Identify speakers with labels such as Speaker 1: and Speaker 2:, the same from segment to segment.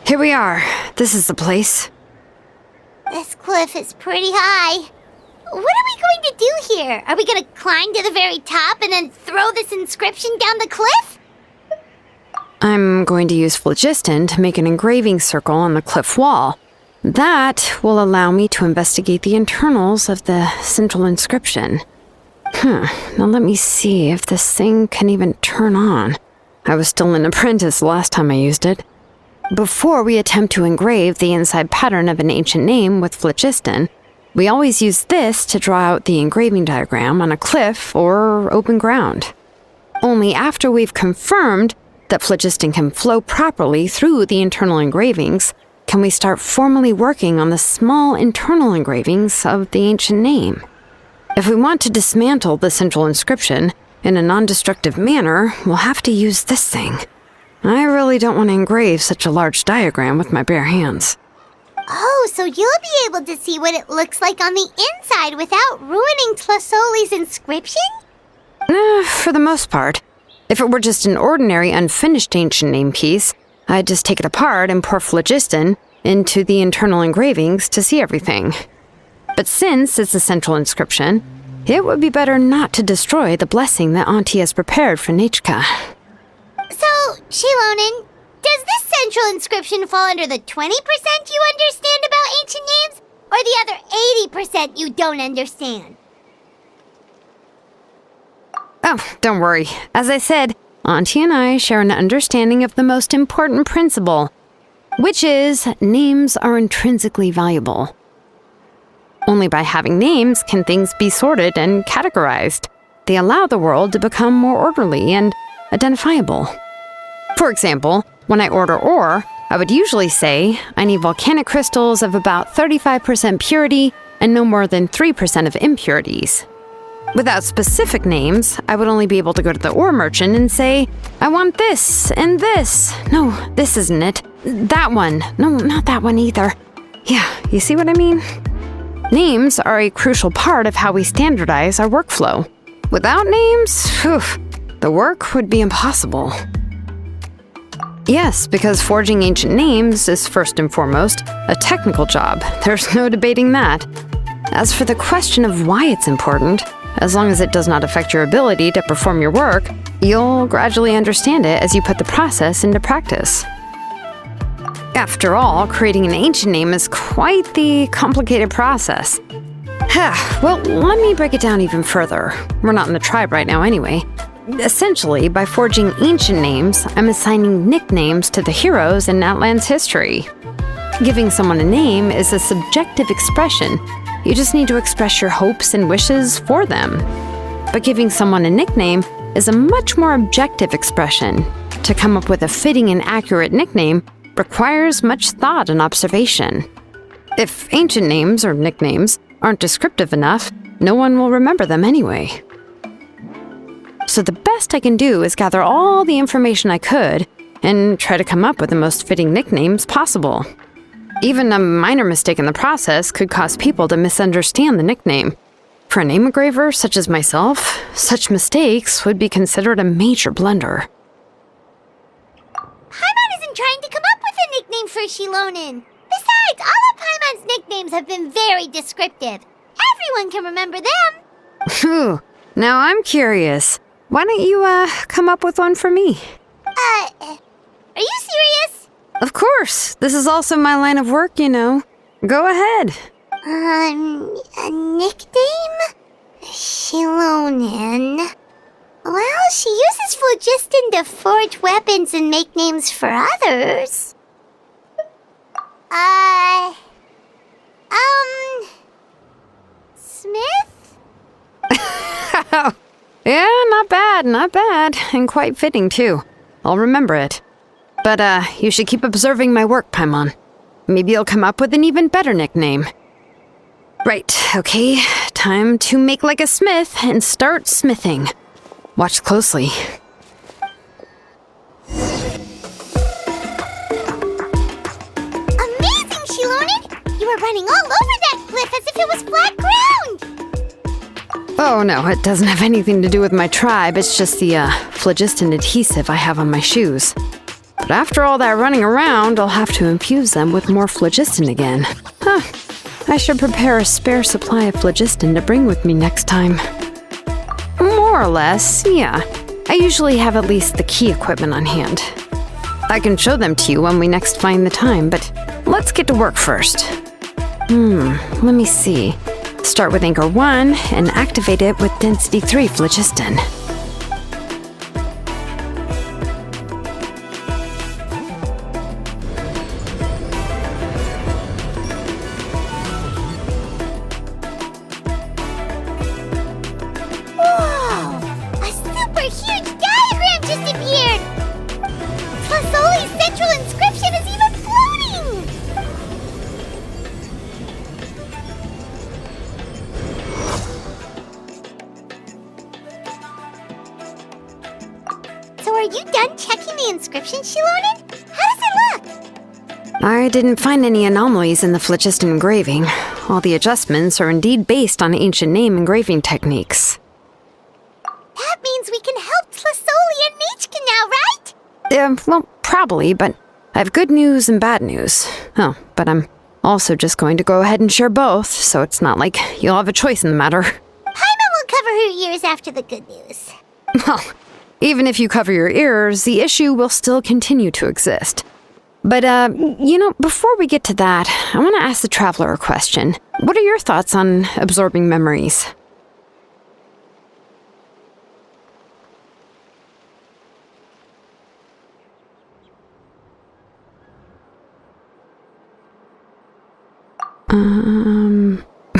Speaker 1: Here we are. This is the place.
Speaker 2: This cliff is pretty high. What are we going to do here? Are we going to climb to the very top and then throw this inscription down the cliff?
Speaker 1: I'm going to use phlogiston to make an engraving circle on the cliff wall. That will allow me to investigate the internals of the central inscription. Now let me see if this thing can even turn on. I was still an apprentice last time I used it. Before we attempt to engrave the inside pattern of an ancient name with phlogiston, we always use this to draw out the engraving diagram on a cliff or open ground. Only after we've confirmed that phlogiston can flow properly through the internal engravings can we start formally working on the small internal engravings of the ancient name. If we want to dismantle the central inscription in a non-destructive manner, we'll have to use this thing. I really don't want to engrave such a large diagram with my bare hands.
Speaker 2: Oh, so you'll be able to see what it looks like on the inside without ruining Tlasoli's inscription?
Speaker 1: For the most part. If it were just an ordinary unfinished ancient name piece, I'd just take it apart and pour phlogiston into the internal engravings to see everything. But since it's a central inscription, it would be better not to destroy the blessing that Auntie has prepared for Nechca.
Speaker 2: So, Xilonen, does this central inscription fall under the 20% you understand about ancient names, or the other 80% you don't understand?
Speaker 1: Oh, don't worry. As I said, Auntie and I share an understanding of the most important principle, which is names are intrinsically valuable. Only by having names can things be sorted and categorized. They allow the world to become more orderly and identifiable. For example, when I order ore, I would usually say I need volcanic crystals of about 35% purity and no more than 3% of impurities. Without specific names, I would only be able to go to the ore merchant and say, I want this and this. No, this isn't it. That one. No, not that one either. Yeah, you see what I mean? Names are a crucial part of how we standardize our workflow. Without names, the work would be impossible. Yes, because forging ancient names is first and foremost a technical job. There's no debating that. As for the question of why it's important, as long as it does not affect your ability to perform your work, you'll gradually understand it as you put the process into practice. After all, creating an ancient name is quite the complicated process. Well, let me break it down even further. We're not in the tribe right now anyway. Essentially, by forging ancient names, I'm assigning nicknames to the heroes in Outland's history. Giving someone a name is a subjective expression. You just need to express your hopes and wishes for them. But giving someone a nickname is a much more objective expression. To come up with a fitting and accurate nickname requires much thought and observation. If ancient names or nicknames aren't descriptive enough, no one will remember them anyway. So the best I can do is gather all the information I could and try to come up with the most fitting nicknames possible. Even a minor mistake in the process could cause people to misunderstand the nickname. For a name engraver such as myself, such mistakes would be considered a major blunder.
Speaker 2: Paimon isn't trying to come up with a nickname for Xilonen. Besides, all of Paimon's nicknames have been very descriptive. Everyone can remember them.
Speaker 1: Phew, now I'm curious. Why don't you, come up with one for me?
Speaker 2: Are you serious?
Speaker 1: Of course. This is also my line of work, you know. Go ahead.
Speaker 2: A nickname? Xilonen. Well, she uses phlogiston to forge weapons and make names for others. Smith?
Speaker 1: Yeah, not bad, and quite fitting, too. I'll remember it. But, you should keep observing my work, Paimon. Maybe you'll come up with an even better nickname. Right, okay, time to make like a smith and start smithing. Watch closely.
Speaker 2: Amazing, Xilonen! You were running all over that cliff as if it was flat ground!
Speaker 1: Oh no, it doesn't have anything to do with my tribe, it's just the, phlogiston adhesive I have on my shoes. But after all that running around, I'll have to infuse them with more phlogiston again. Huh. I should prepare a spare supply of phlogiston to bring with me next time. More or less, yeah. I usually have at least the key equipment on hand. I can show them to you when we next find the time, but let's get to work first. Let me see. Start with Anchor 1 and activate it with Density 3 phlogiston.
Speaker 2: Are you done checking the inscription, Xilonen? How does it look?
Speaker 1: I didn't find any anomalies in the phlogiston engraving. All the adjustments are indeed based on ancient name engraving techniques.
Speaker 2: That means we can help Tlasoli and Nechca now, right?
Speaker 1: Well, probably, but I have good news and bad news. Oh, but I'm also just going to go ahead and share both, so it's not like you'll have a choice in the matter.
Speaker 2: Paimon will cover her ears after the good news.
Speaker 1: Well, even if you cover your ears, the issue will still continue to exist. But, before we get to that, I want to ask the Traveler a question. What are your thoughts on absorbing memories?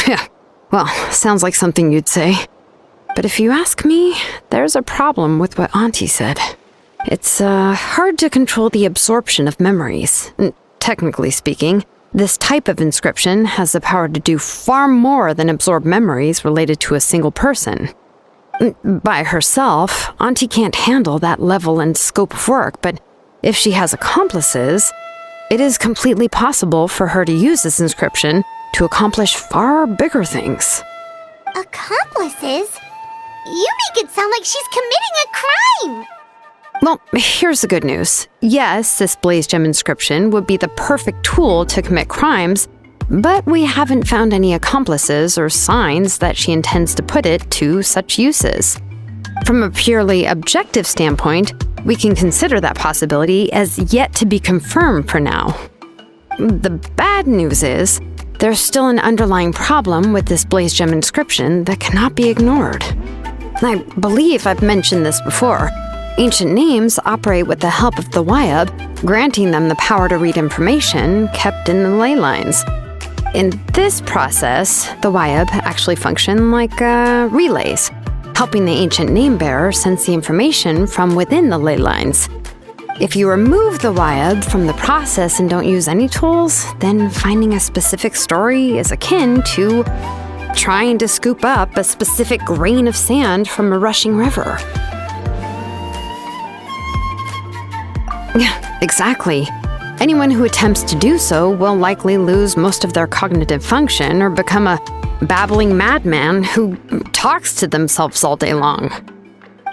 Speaker 1: Yeah, well, sounds like something you'd say. But if you ask me, there's a problem with what Auntie said. It's hard to control the absorption of memories. Technically speaking, this type of inscription has the power to do far more than absorb memories related to a single person. By herself, Auntie can't handle that level and scope of work, but if she has accomplices, it is completely possible for her to use this inscription to accomplish far bigger things.
Speaker 2: Accomplices? You make it sound like she's committing a crime!
Speaker 1: Well, here's the good news. Yes, this blaze gem inscription would be the perfect tool to commit crimes, but we haven't found any accomplices or signs that she intends to put it to such uses. From a purely objective standpoint, we can consider that possibility as yet to be confirmed for now. The bad news is, there's still an underlying problem with this blaze gem inscription that cannot be ignored. I believe I've mentioned this before. Ancient names operate with the help of the Wyab, granting them the power to read information kept in the ley lines. In this process, the Wyab actually function like relays, helping the ancient name bearer sense the information from within the ley lines. If you remove the Wyab from the process and don't use any tools, then finding a specific story is akin to trying to scoop up a specific grain of sand from a rushing river. Yeah, exactly. Anyone who attempts to do so will likely lose most of their cognitive function or become a babbling madman who talks to themselves all day long.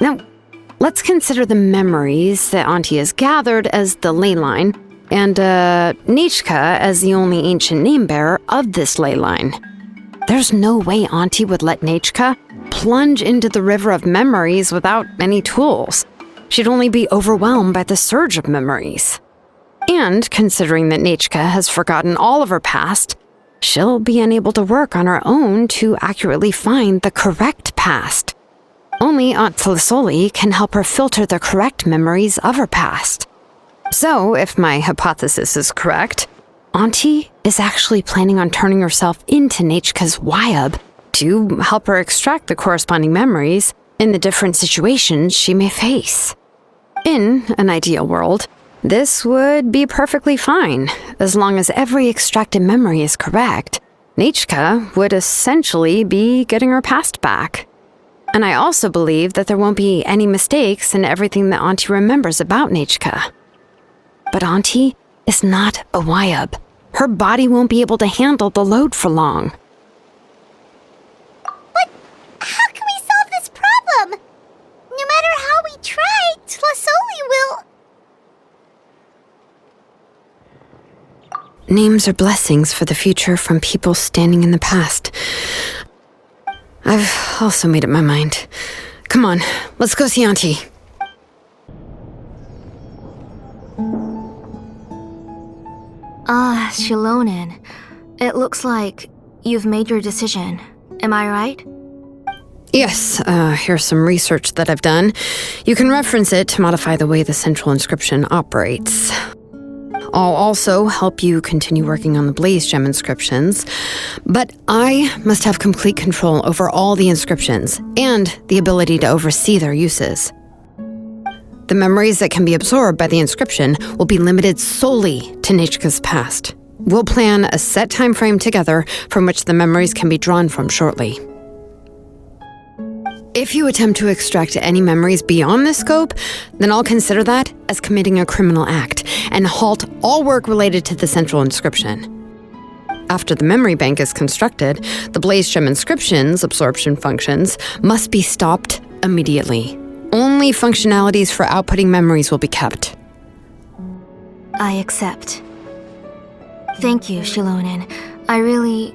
Speaker 1: Now, let's consider the memories that Auntie has gathered as the ley line, and Nechca as the only ancient name bearer of this ley line. There's no way Auntie would let Nechca plunge into the river of memories without any tools. She'd only be overwhelmed by the surge of memories. And considering that Nechca has forgotten all of her past, she'll be unable to work on her own to accurately find the correct past. Only Aunt Tlasoli can help her filter the correct memories of her past. So, if my hypothesis is correct, Auntie is actually planning on turning herself into Nechca's Wyab to help her extract the corresponding memories in the different situations she may face. In an ideal world, this would be perfectly fine. As long as every extracted memory is correct, Nechca would essentially be getting her past back. And I also believe that there won't be any mistakes in everything that Auntie remembers about Nechca. But Auntie is not a Wyab. Her body won't be able to handle the load for long.
Speaker 2: But how can we solve this problem? No matter how we try, Tlasoli will...
Speaker 1: Names are blessings for the future from people standing in the past. I've also made up my mind. Come on, let's go see Auntie.
Speaker 3: Xilonen. It looks like you've made your decision. Am I right?
Speaker 1: Yes, here's some research that I've done. You can reference it to modify the way the central inscription operates. I'll also help you continue working on the Blaze Gem inscriptions, but I must have complete control over all the inscriptions and the ability to oversee their uses. The memories that can be absorbed by the inscription will be limited solely to Nechca's past. We'll plan a set time frame together from which the memories can be drawn from shortly. If you attempt to extract any memories beyond this scope, then I'll consider that as committing a criminal act and halt all work related to the central inscription. After the memory bank is constructed, the Blaze Gem inscription's absorption functions must be stopped immediately. Only functionalities for outputting memories will be kept.
Speaker 3: I accept. Thank you, Xilonen. I really...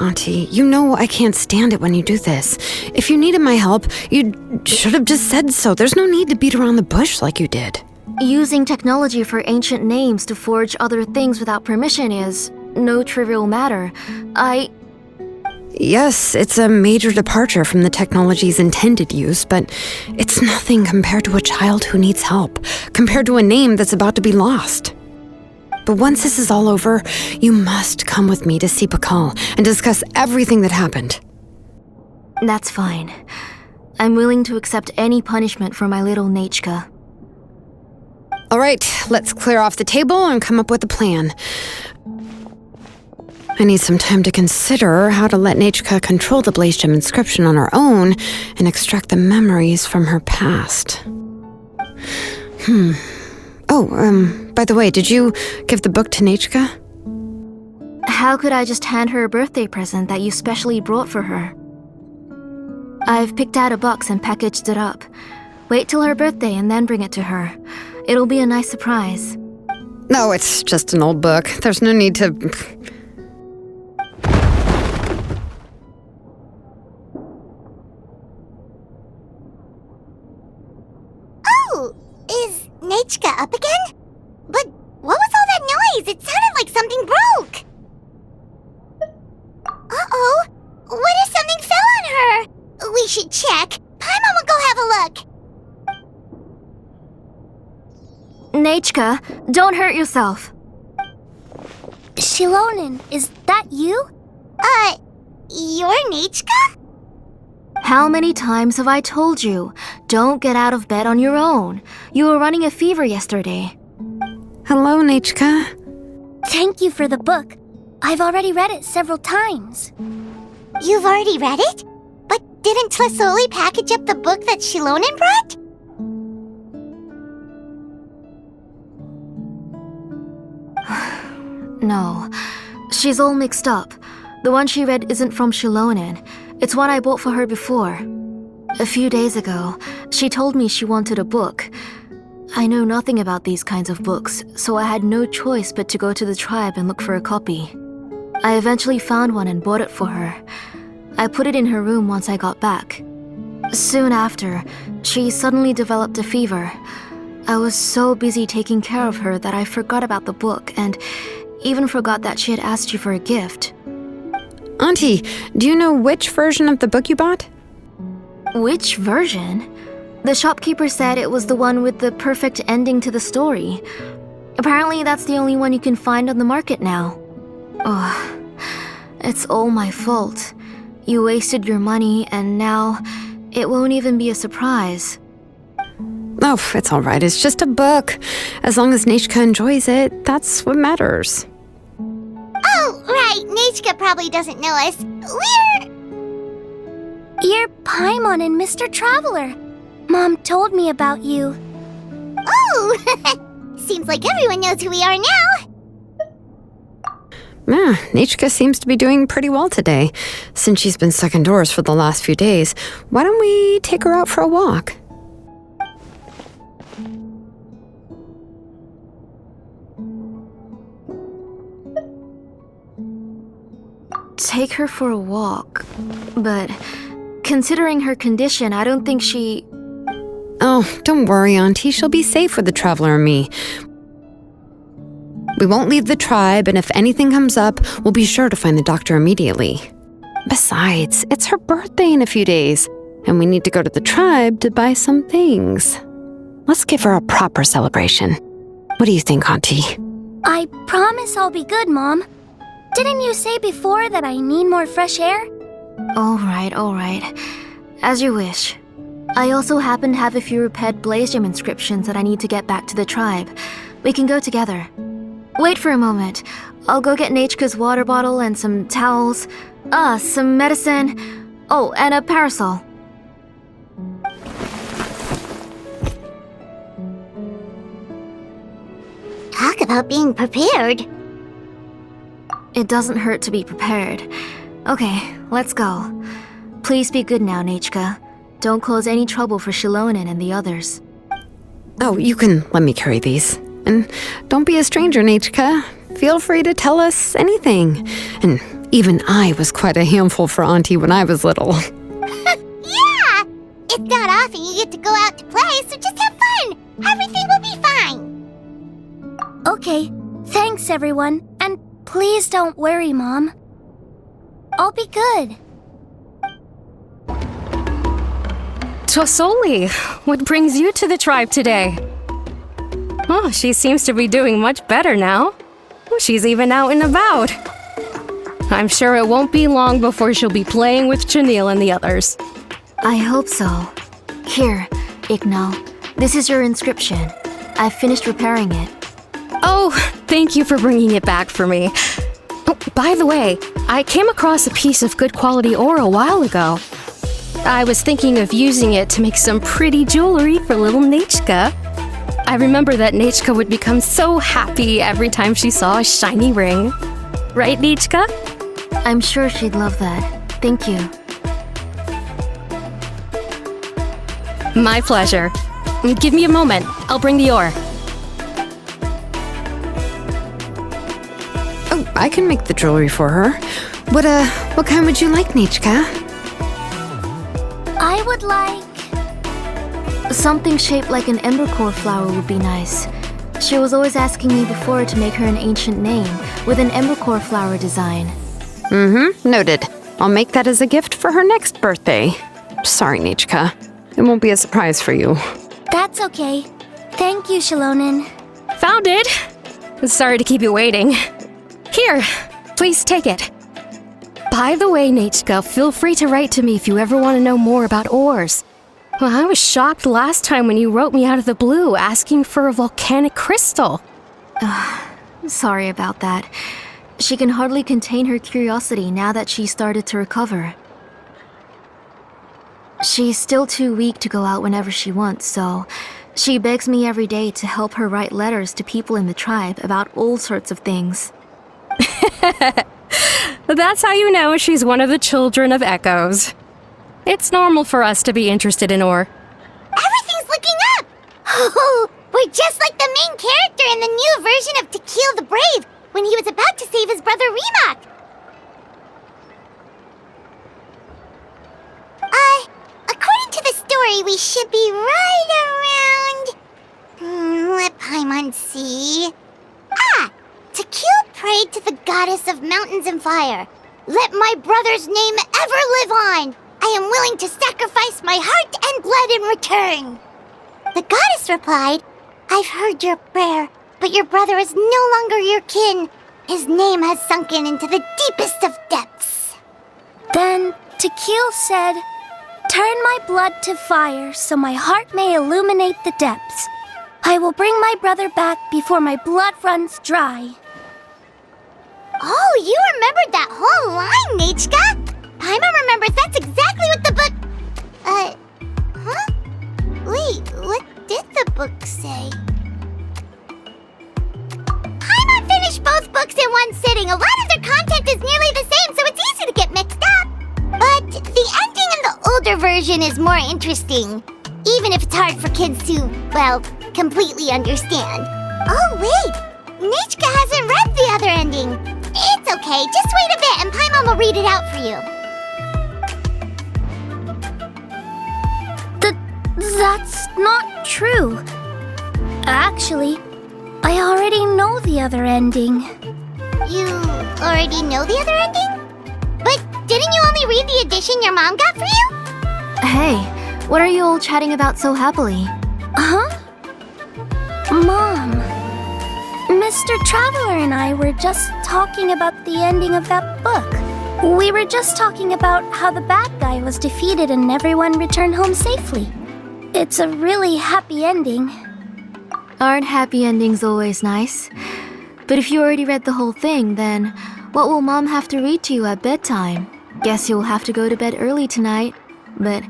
Speaker 1: Auntie, you know I can't stand it when you do this. If you needed my help, you should have just said so. There's no need to beat around the bush like you did.
Speaker 3: Using technology for ancient names to forge other things without permission is no trivial matter.
Speaker 1: Yes, it's a major departure from the technology's intended use, but it's nothing compared to a child who needs help, compared to a name that's about to be lost. But once this is all over, you must come with me to see Pakal and discuss everything that happened.
Speaker 3: That's fine. I'm willing to accept any punishment for my little Nechca.
Speaker 1: All right, let's clear off the table and come up with a plan. I need some time to consider how to let Nechca control the Blaze Gem inscription on her own and extract the memories from her past. By the way, did you give the book to Nechca?
Speaker 3: How could I just hand her a birthday present that you specially brought for her? I've picked out a box and packaged it up. Wait till her birthday and then bring it to her. It'll be a nice surprise.
Speaker 1: No, it's just an old book. There's no need to...
Speaker 2: Oh, is Nechca up again? But what was all that noise? It sounded like something broke. Uh-oh. What if something fell on her? We should check. Paimon will go have a look.
Speaker 3: Nechca, don't hurt yourself.
Speaker 2: Xilonen, is that you? You're Nechca?
Speaker 3: How many times have I told you? Don't get out of bed on your own. You were running a fever yesterday.
Speaker 1: Hello, Nechca.
Speaker 2: Thank you for the book. I've already read it several times. You've already read it? But didn't Tlasoli package up the book that Xilonen brought?
Speaker 3: No, she's all mixed up. The one she read isn't from Xilonen. It's one I bought for her before. A few days ago, she told me she wanted a book. I know nothing about these kinds of books, so I had no choice but to go to the tribe and look for a copy. I eventually found one and bought it for her. I put it in her room once I got back. Soon after, she suddenly developed a fever. I was so busy taking care of her that I forgot about the book and even forgot that she had asked you for a gift.
Speaker 1: Auntie, do you know which version of the book you bought?
Speaker 3: Which version? The shopkeeper said it was the one with the perfect ending to the story. Apparently that's the only one you can find on the market now. Oh, it's all my fault. You wasted your money and now it won't even be a surprise.
Speaker 1: Oh, it's all right. It's just a book. As long as Nechca enjoys it, that's what matters.
Speaker 2: Oh, right. Nechca probably doesn't know us. You're Paimon and Mr. Traveler. Mom told me about you. Oh! Seems like everyone knows who we are now.
Speaker 1: Yeah, Nechca seems to be doing pretty well today. Since she's been stuck indoors for the last few days, why don't we take her out for a walk?
Speaker 3: take her for a walk. But considering her condition, I don't think she...
Speaker 1: Oh, don't worry, Auntie. She'll be safe with the Traveler and me. We won't leave the tribe, and if anything comes up, we'll be sure to find the doctor immediately. Besides, it's her birthday in a few days, and we need to go to the tribe to buy some things. Let's give her a proper celebration. What do you think, Auntie?
Speaker 4: I promise I'll be good, Mom. Didn't you say before that I need more fresh air?
Speaker 3: All right. As you wish. I also happen to have a few repaired Blaze Gem inscriptions that I need to get back to the tribe. We can go together. Wait for a moment. I'll go get Nechca's water bottle and some towels. Some medicine. Oh, and a parasol.
Speaker 2: Talk about being prepared.
Speaker 3: It doesn't hurt to be prepared. Okay, let's go. Please be good now, Nechca. Don't cause any trouble for Xilonen and the others.
Speaker 1: Oh, you can let me carry these. And don't be a stranger, Nechca. Feel free to tell us anything. And even I was quite a handful for Auntie when I was little.
Speaker 2: Yeah! It's not often you get to go out to play, so just have fun. Everything will be fine.
Speaker 4: Okay, thanks everyone. And please don't worry, Mom. I'll be good.
Speaker 5: Tosoli, what brings you to the tribe today? Oh, she seems to be doing much better now. She's even out and about. I'm sure it won't be long before she'll be playing with Chanil and the others.
Speaker 3: I hope so. Here, Igno. This is your inscription. I've finished repairing it.
Speaker 5: Oh, thank you for bringing it back for me. Oh, by the way, I came across a piece of good quality ore a while ago. I was thinking of using it to make some pretty jewelry for little Nechca. I remember that Nechca would become so happy every time she saw a shiny ring. Right, Nechca?
Speaker 3: I'm sure she'd love that. Thank you.
Speaker 5: My pleasure. Give me a moment. I'll bring the ore.
Speaker 1: Oh, I can make the jewelry for her. What kind would you like, Nechca?
Speaker 4: I would like...
Speaker 3: Something shaped like an embercore flower would be nice. She was always asking me before to make her an ancient name with an embercore flower design.
Speaker 1: Noted. I'll make that as a gift for her next birthday. Sorry, Nechca. It won't be a surprise for you.
Speaker 4: That's okay. Thank you, Xilonen.
Speaker 5: Found it! Sorry to keep you waiting. Here, please take it. By the way, Nechca, feel free to write to me if you ever want to know more about ores. Well, I was shocked last time when you wrote me out of the blue asking for a volcanic crystal.
Speaker 3: Sorry about that. She can hardly contain her curiosity now that she's started to recover. She's still too weak to go out whenever she wants, so she begs me every day to help her write letters to people in the tribe about all sorts of things.
Speaker 5: That's how you know she's one of the children of Echoes. It's normal for us to be interested in ore.
Speaker 2: Everything's looking up! Oh, we're just like the main character in the new version of The Brave, when he was about to save his brother Rimac. According to the story, we should be right around... let Paimon see... Tequil prayed to the goddess of mountains and fire. Let my brother's name ever live on. I am willing to sacrifice my heart and blood in return. The goddess replied, I've heard your prayer, but your brother is no longer your kin. His name has sunken into the deepest of depths.
Speaker 4: Then Tequil said, turn my blood to fire so my heart may illuminate the depths. I will bring my brother back before my blood runs dry.
Speaker 2: Oh, you remembered that whole line, Nechca! Paimon remembers that's exactly what the book... Wait, what did the book say? Paimon finished both books in one sitting. A lot of their content is nearly the same, so it's easy to get mixed up. But the ending in the older version is more interesting, even if it's hard for kids to, well, completely understand. Oh, wait! Nechca hasn't read the other ending. It's okay. Just wait a bit and Paimon will read it out for you.
Speaker 4: That's not true. Actually, I already know the other ending.
Speaker 2: You already know the other ending? But didn't you only read the edition your mom got for you?
Speaker 3: Hey, what are you all chatting about so happily?
Speaker 4: Huh? Mom, Mr. Traveler and I were just talking about the ending of that book. We were just talking about how the bad guy was defeated and everyone returned home safely. It's a really happy ending.
Speaker 3: Aren't happy endings always nice? But if you already read the whole thing, then what will Mom have to read to you at bedtime? Guess you'll have to go to bed early tonight. But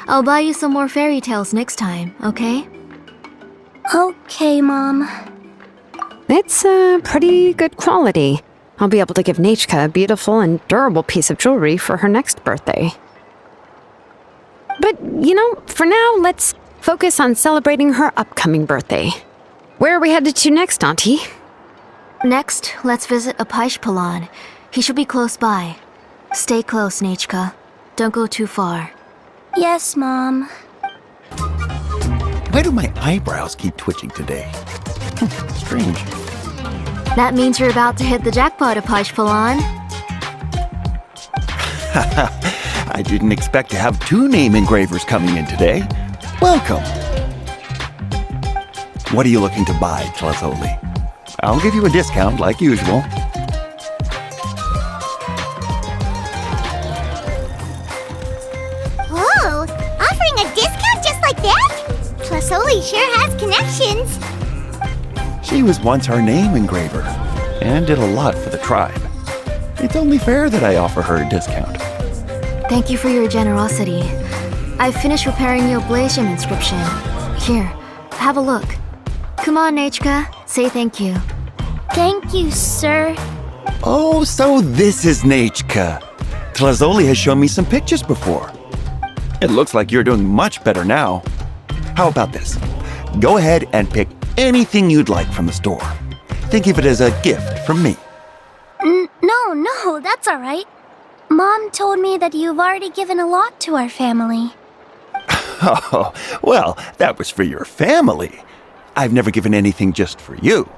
Speaker 3: I'll buy you some more fairy tales next time, okay?
Speaker 4: Okay, Mom.
Speaker 1: It's pretty good quality. I'll be able to give Nechca a beautiful and durable piece of jewelry for her next birthday. But, for now, let's focus on celebrating her upcoming birthday. Where are we headed to next, Auntie?
Speaker 3: Next, let's visit Apaish. He should be close by. Stay close, Nechca. Don't go too far.
Speaker 4: Yes, Mom.
Speaker 6: Why do my eyebrows keep twitching today? Strange.
Speaker 3: That means you're about to hit the jackpot, Apaish.
Speaker 6: I didn't expect to have 2 name engravers coming in today. Welcome. What are you looking to buy, Tlazoli? I'll give you a discount like usual.
Speaker 2: Whoa! Offering a discount just like that? Tlazoli sure has connections.
Speaker 6: She was once our name engraver and did a lot for the tribe. It's only fair that I offer her a discount.
Speaker 3: Thank you for your generosity. I finished repairing your Blasium inscription. Here, have a look. Come on, Nechca, say thank you.
Speaker 4: Thank you, sir.
Speaker 6: Oh, so this is Nechca. Tlazoli has shown me some pictures before. It looks like you're doing much better now. How about this? Go ahead and pick anything you'd like from the store. Think of it as a gift from me.
Speaker 4: No, that's all right. Mom told me that you've already given a lot to our family.
Speaker 6: Oh, well, that was for your family. I've never given anything just for you.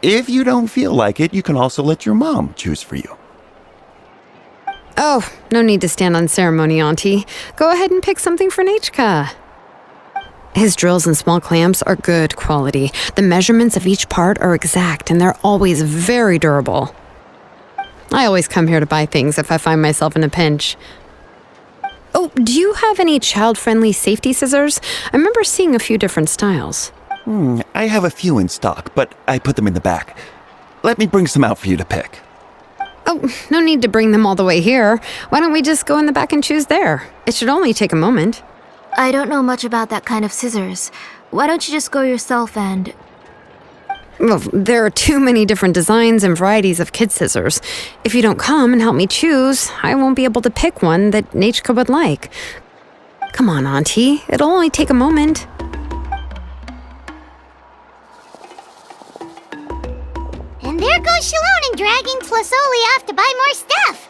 Speaker 6: If you don't feel like it, you can also let your mom choose for you.
Speaker 1: Oh, no need to stand on ceremony, Auntie. Go ahead and pick something for Nechca. His drills and small clamps are good quality. The measurements of each part are exact, and they're always very durable. I always come here to buy things if I find myself in a pinch. Oh, do you have any child-friendly safety scissors? I remember seeing a few different styles.
Speaker 6: I have a few in stock, but I put them in the back. Let me bring some out for you to pick.
Speaker 1: Oh, no need to bring them all the way here. Why don't we just go in the back and choose there? It should only take a moment.
Speaker 3: I don't know much about that kind of scissors. Why don't you just go yourself and...
Speaker 1: Well, there are too many different designs and varieties of kid scissors. If you don't come and help me choose, I won't be able to pick one that Nechca would like. Come on, Auntie. It'll only take a moment.
Speaker 2: And there goes Xilonen dragging Tlazoli off to buy more stuff.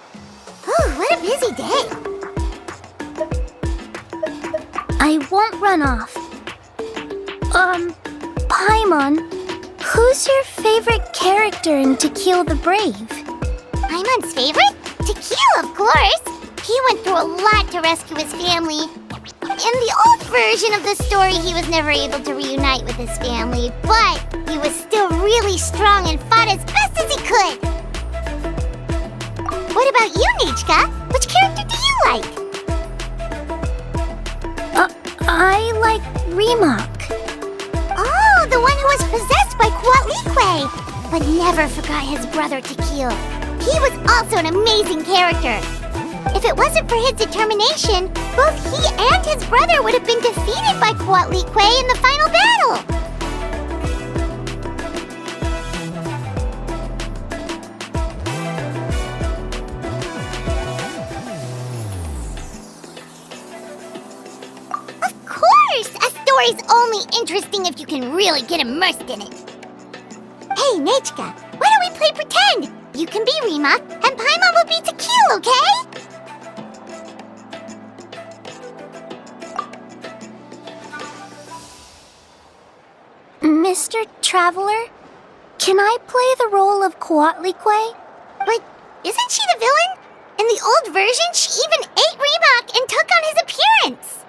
Speaker 2: Ooh, what a busy day.
Speaker 4: I won't run off. Paimon, who's your favorite character in To Kill the Brave?
Speaker 2: Paimon's favorite? Tequila, of course. He went through a lot to rescue his family. In the old version of the story, he was never able to reunite with his family, but he was still really strong and fought as best as he could. What about you, Nechca? Which character do you like?
Speaker 4: I like Remak.
Speaker 2: Oh, the one who was possessed by Quatlique, but never forgot his brother Tequila. He was also an amazing character. If it wasn't for his determination, both he and his brother would have been defeated by Quatlique in the final battle. Of course! A story's only interesting if you can really get immersed in it. Hey, Nechca, why don't we play pretend. You can be Rima, and Paimon will be Tequil, okay?
Speaker 4: Mr. Traveler, can I play the role of Coatlicue?
Speaker 2: But isn't she the villain? In the old version, she even ate Reebok and took on his appearance.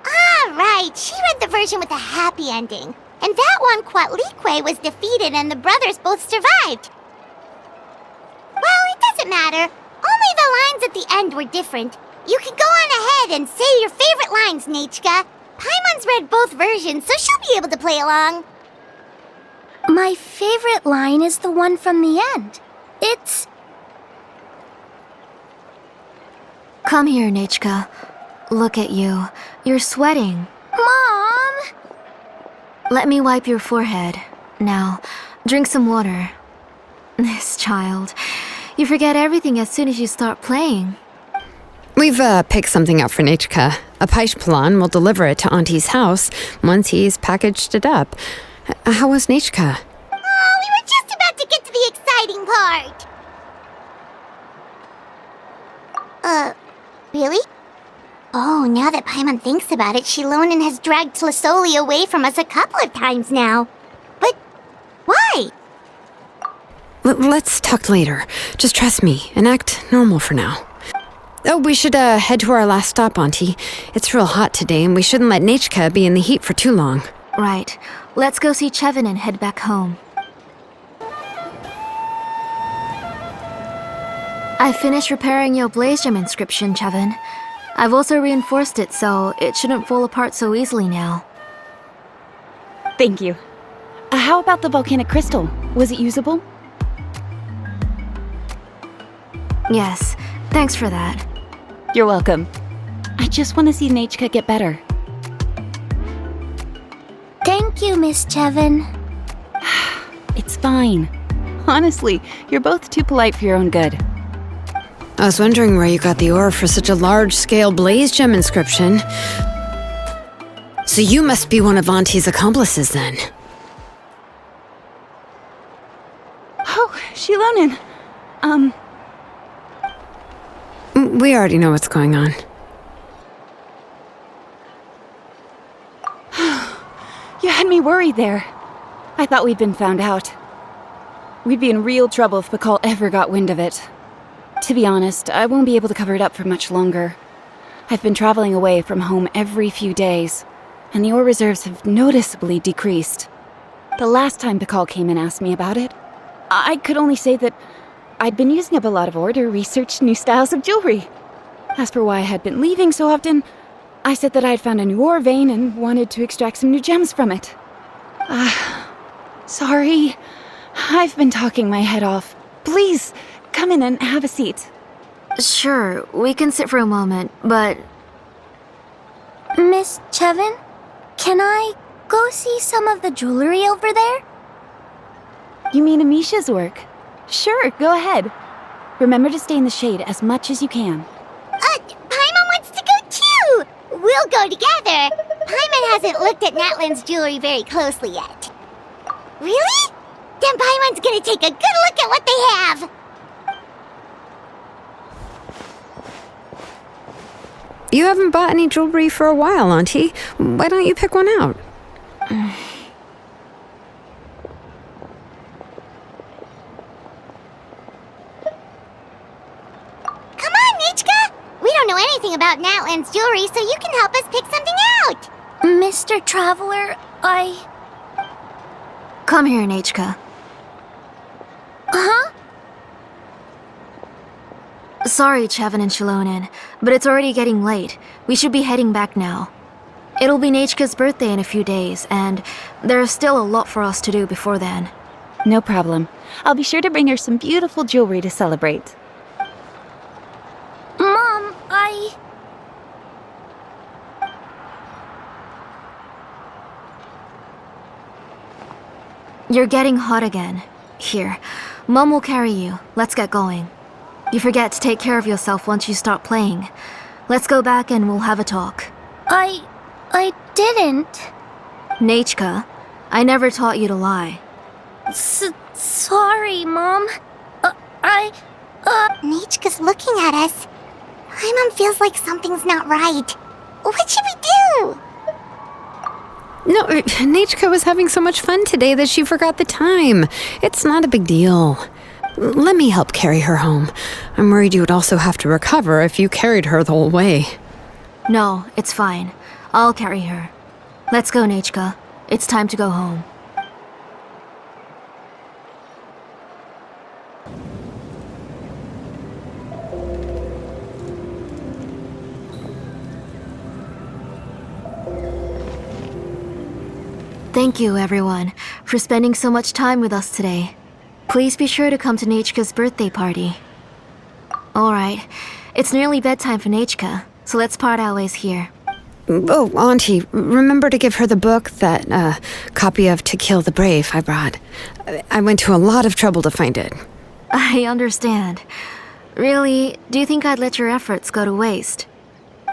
Speaker 2: Ah, right. She read the version with a happy ending. And that one, Coatlicue was defeated and the brothers both survived. Well, it doesn't matter. Only the lines at the end were different. You can go on ahead and say your favorite lines, Nechca. Paimon's read both versions, so she'll be able to play along.
Speaker 4: My favorite line is the one from the end. It's...
Speaker 3: Come here, Nechca. Look at you. You're sweating.
Speaker 4: Mom!
Speaker 3: Let me wipe your forehead. Now, drink some water. This child. You forget everything as soon as you start playing.
Speaker 1: We've picked something up for Nechca. A Paishpalan will deliver it to Auntie's house once he's packaged it up. How was Nechca?
Speaker 2: Oh, we were just about to get to the exciting part. Really? Oh, now that Paimon thinks about it, Xilonen has dragged Tlisoli away from us a couple of times now. But why?
Speaker 1: Let's talk later. Just trust me and act normal for now. Oh, we should head to our last stop, Auntie. It's real hot today, and we shouldn't let Nechca be in the heat for too long.
Speaker 3: Right. Let's go see Chevin and head back home. I finished repairing your blaze gem inscription, Chevin. I've also reinforced it so it shouldn't fall apart so easily now.
Speaker 7: Thank you. How about the volcanic crystal? Was it usable?
Speaker 3: Yes, thanks for that.
Speaker 7: You're welcome. I just want to see Nechca get better.
Speaker 4: Thank you, Miss Chevin.
Speaker 7: It's fine. Honestly, you're both too polite for your own good.
Speaker 1: I was wondering where you got the ore for such a large-scale blaze gem inscription. So you must be one of Auntie's accomplices, then.
Speaker 7: Oh, Xilonen.
Speaker 1: We already know what's going on.
Speaker 7: You had me worried there. I thought we'd been found out. We'd be in real trouble if Bakal ever got wind of it. To be honest, I won't be able to cover it up for much longer. I've been traveling away from home every few days, and the ore reserves have noticeably decreased. The last time Bakal came and asked me about it, I could only say that I'd been using up a lot of ore to research new styles of jewelry. As for why I had been leaving so often, I said that I'd found a new ore vein and wanted to extract some new gems from it. Sorry. I've been talking my head off. Please, come in and have a seat.
Speaker 3: Sure, we can sit for a moment, but...
Speaker 4: Miss Chevin, can I go see some of the jewelry over there?
Speaker 7: You mean Amisha's work? Sure, go ahead. Remember to stay in the shade as much as you can.
Speaker 2: Paimon wants to go too! We'll go together. Paimon hasn't looked at Natlan's jewelry very closely yet. Really? Then Paimon's gonna take a good look at what they have.
Speaker 1: You haven't bought any jewelry for a while, Auntie. Why don't you pick one out?
Speaker 2: Come on, Nechca! We don't know anything about Natlan's jewelry, so you can help us pick something out.
Speaker 4: Mr. Traveler,
Speaker 3: Come here, Nechca.
Speaker 4: Huh?
Speaker 3: Sorry, Chevin and Xilonen, but it's already getting late. We should be heading back now. It'll be Nechca's birthday in a few days, and there's still a lot for us to do before then.
Speaker 7: No problem. I'll be sure to bring her some beautiful jewelry to celebrate.
Speaker 4: Mom,
Speaker 3: You're getting hot again. Here, Mom will carry you. Let's get going. You forget to take care of yourself once you start playing. Let's go back and we'll have a talk.
Speaker 4: I didn't.
Speaker 3: Nechca, I never taught you to lie.
Speaker 4: Sorry, Mom.
Speaker 2: Nechca's looking at us. Paimon feels like something's not right. What should we do?
Speaker 1: No, Nechca was having so much fun today that she forgot the time. It's not a big deal. Let me help carry her home. I'm worried you would also have to recover if you carried her the whole way.
Speaker 3: No, it's fine. I'll carry her. Let's go, Nechca. It's time to go home. Thank you, everyone, for spending so much time with us today. Please be sure to come to Nechca's birthday party. Alright, it's nearly bedtime for Nechca, so let's part our ways here.
Speaker 1: Oh, Auntie, remember to give her the book, that copy of To Kill the Brave I brought. I went to a lot of trouble to find it.
Speaker 3: I understand. Really, do you think I'd let your efforts go to waste?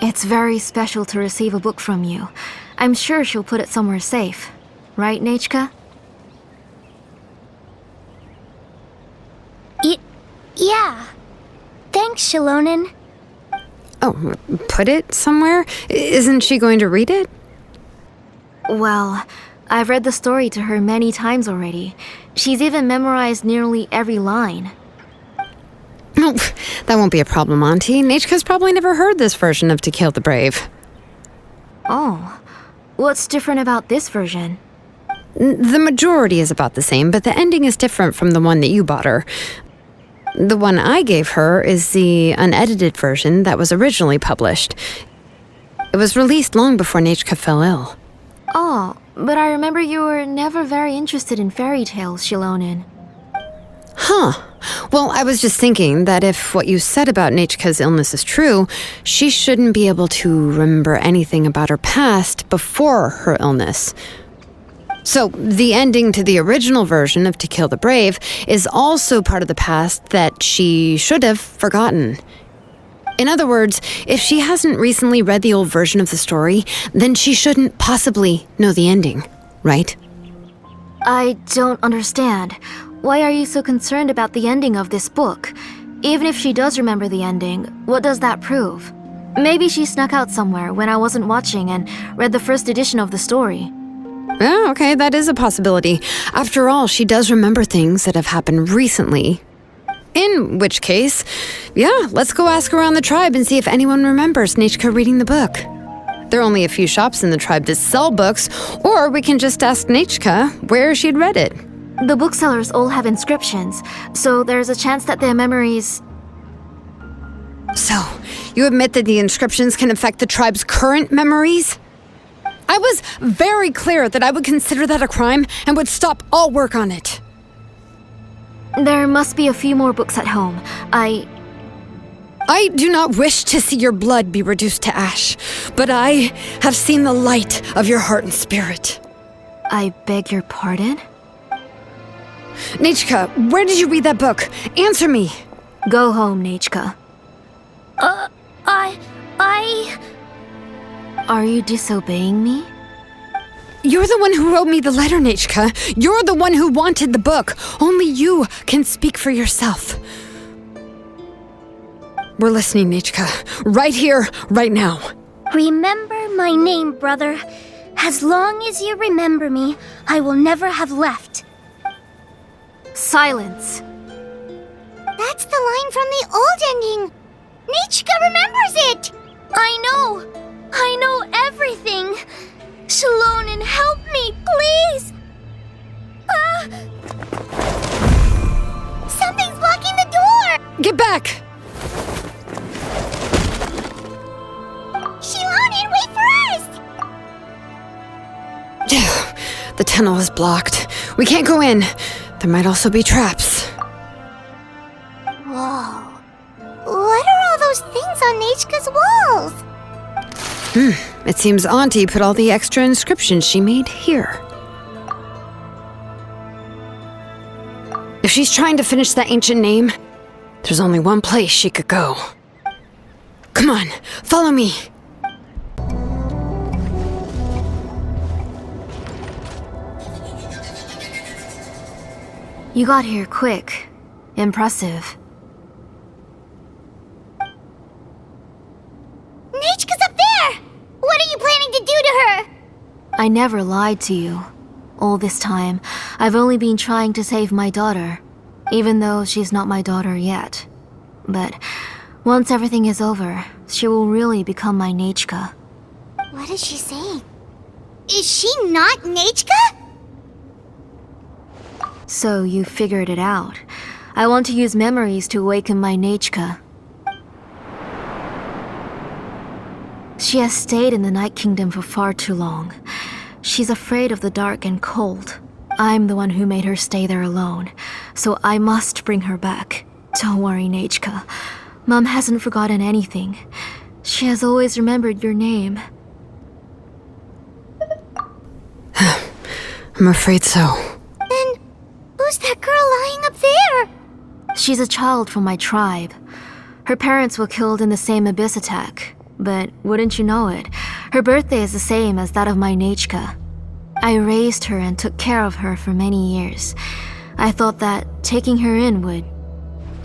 Speaker 3: It's very special to receive a book from you. I'm sure she'll put it somewhere safe. Right, Nechca?
Speaker 4: Yeah. Thanks, Xilonen.
Speaker 1: Oh, put it somewhere? Isn't she going to read it?
Speaker 3: Well, I've read the story to her many times already. She's even memorized nearly every line.
Speaker 1: Oh, that won't be a problem, Auntie. Nechca's probably never heard this version of To Kill the Brave.
Speaker 3: Oh, what's different about this version?
Speaker 1: The majority is about the same, but the ending is different from the one that you bought her. The one I gave her is the unedited version that was originally published. It was released long before Nechca fell ill.
Speaker 3: Oh, but I remember you were never very interested in fairy tales, Xilonen.
Speaker 1: Huh. Well, I was just thinking that if what you said about Nechca's illness is true, she shouldn't be able to remember anything about her past before her illness. So, the ending to the original version of To Kill the Brave is also part of the past that she should have forgotten. In other words, if she hasn't recently read the old version of the story, then she shouldn't possibly know the ending, right?
Speaker 3: I don't understand. Why are you so concerned about the ending of this book? Even if she does remember the ending, what does that prove? Maybe she snuck out somewhere when I wasn't watching and read the first edition of the story.
Speaker 1: Yeah, okay, that is a possibility. After all, she does remember things that have happened recently. In which case, yeah, let's go ask around the tribe and see if anyone remembers Nechca reading the book. There are only a few shops in the tribe that sell books, or we can just ask Nechca where she'd read it.
Speaker 3: The booksellers all have inscriptions, so there's a chance that their memories...
Speaker 1: So, you admit that the inscriptions can affect the tribe's current memories? I was very clear that I would consider that a crime and would stop all work on it.
Speaker 3: There must be a few more books at home. I
Speaker 1: do not wish to see your blood be reduced to ash, but I have seen the light of your heart and spirit.
Speaker 3: I beg your pardon?
Speaker 1: Nechca, where did you read that book? Answer me.
Speaker 3: Go home, Nechca. Are you disobeying me?
Speaker 1: You're the one who wrote me the letter, Nechca. You're the one who wanted the book. Only you can speak for yourself. We're listening, Nechca. Right here, right now.
Speaker 4: Remember my name, brother. As long as you remember me, I will never have left.
Speaker 3: Silence.
Speaker 2: That's the line from the old ending. Nechca remembers it.
Speaker 4: I know everything. Xilonen, help me, please!
Speaker 2: Something's blocking the door!
Speaker 1: Get back!
Speaker 2: Xilonen, wait for us!
Speaker 1: The tunnel is blocked. We can't go in. There might also be traps.
Speaker 2: Whoa. What are all those things on Nechca's walls?
Speaker 1: It seems Auntie put all the extra inscriptions she made here. If she's trying to finish that ancient name, there's only one place she could go. Come on, follow me.
Speaker 3: You got here quick. Impressive.
Speaker 2: Nechca's up there! What are you planning to do to her?
Speaker 3: I never lied to you. All this time, I've only been trying to save my daughter, even though she's not my daughter yet. But once everything is over, she will really become my Nechca.
Speaker 2: What is she saying? Is she not Nechca?
Speaker 3: So you figured it out. I want to use memories to awaken my Nechca. She has stayed in the Night Kingdom for far too long. She's afraid of the dark and cold. I'm the one who made her stay there alone, so I must bring her back. Don't worry, Nechca. Mom hasn't forgotten anything. She has always remembered your name.
Speaker 1: I'm afraid so.
Speaker 2: Then, who's that girl lying up there?
Speaker 3: She's a child from my tribe. Her parents were killed in the same abyss attack. But wouldn't you know it, her birthday is the same as that of my Nechca. I raised her and took care of her for many years. I thought that taking her in would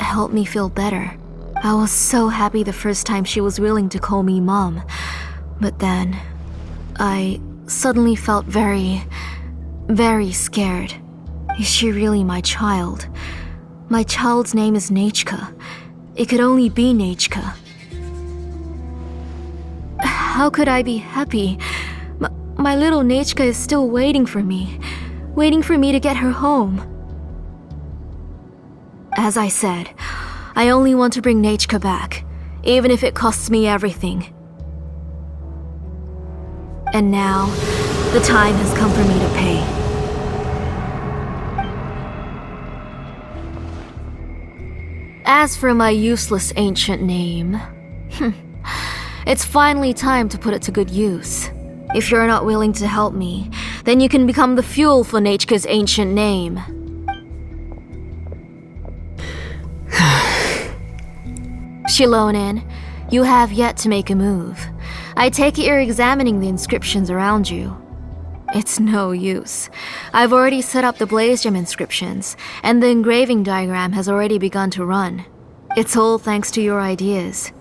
Speaker 3: help me feel better. I was so happy the first time she was willing to call me Mom. But then, I suddenly felt very scared. Is she really my child? My child's name is Nechca. It could only be Nechca. How could I be happy? My little Nechca is still waiting for me to get her home. As I said, I only want to bring Nechca back, even if it costs me everything. And now, the time has come for me to pay. As for my useless ancient name, it's finally time to put it to good use. If you're not willing to help me, then you can become the fuel for Nechca's ancient name. Xilonen, you have yet to make a move. I take it you're examining the inscriptions around you. It's no use. I've already set up the Blaze Gem inscriptions, and the engraving diagram has already begun to run. It's all thanks to your ideas.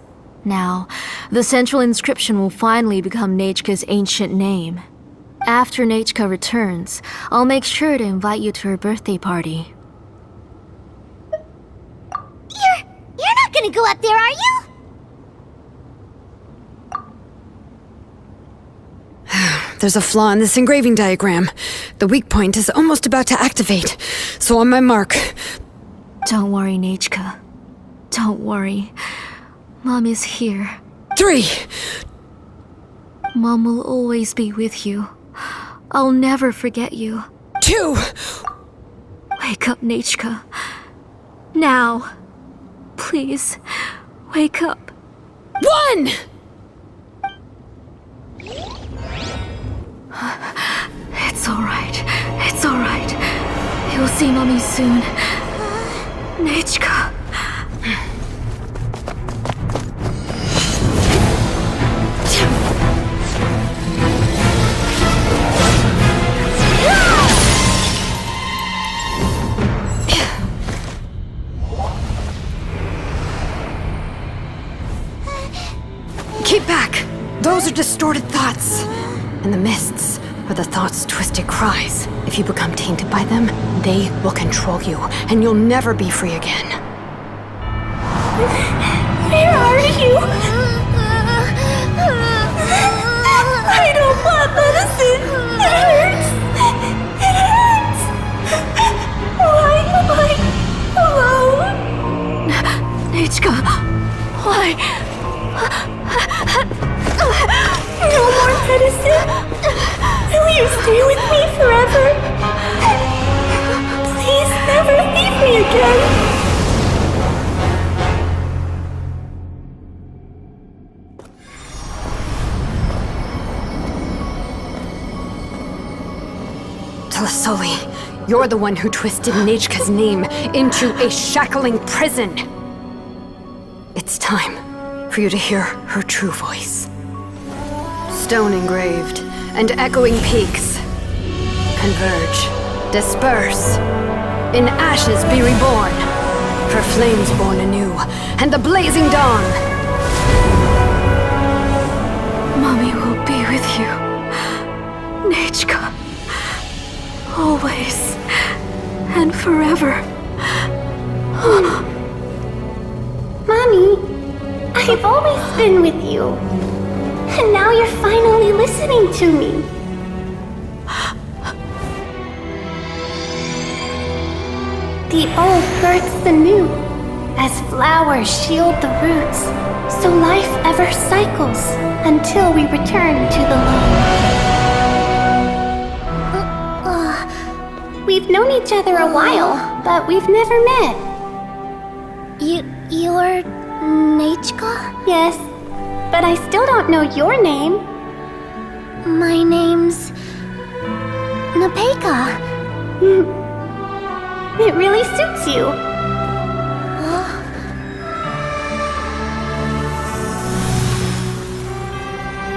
Speaker 3: Now, the central inscription will finally become Nechca's ancient name. After Nechca returns, I'll make sure to invite you to her birthday party.
Speaker 2: You're not gonna go up there, are you?
Speaker 1: There's a flaw in this engraving diagram. The weak point is almost about to activate. So on my mark.
Speaker 3: Don't worry, Nechca. Don't worry. Mom is here.
Speaker 1: 3.
Speaker 3: Mom will always be with you. I'll never forget you.
Speaker 1: 2.
Speaker 3: Wake up, Nechca. Now. Please, wake up.
Speaker 1: 1.
Speaker 3: It's alright. It's alright. You'll see Mommy soon. Nechca.
Speaker 1: Keep back! Those are distorted thoughts. And the mists are the thoughts' twisted cries. If you become tainted by them, they will control you, and you'll never be free again.
Speaker 4: Where are you? I don't want medicine. It hurts. It hurts. Why am I alone?
Speaker 3: Nechca, why?
Speaker 4: No more medicine. Will you stay with me forever? Please never leave me again.
Speaker 1: Telasoli, you're the one who twisted Nechca's name into a shackling prison. It's time for you to hear her true voice. Stone engraved and echoing peaks converge, disperse in ashes be reborn, for flames born anew, and the blazing dawn.
Speaker 3: Mommy will be with you. Nechca. Always. And forever.
Speaker 4: Mommy, I've always been with you. And now you're finally listening to me. The old births the new, as flowers shield the roots, so life ever cycles until we return to the loam. We've known each other a while, but we've never met. You're Nechca? Yes, but I still don't know your name. My name's Nepecha. It really suits you.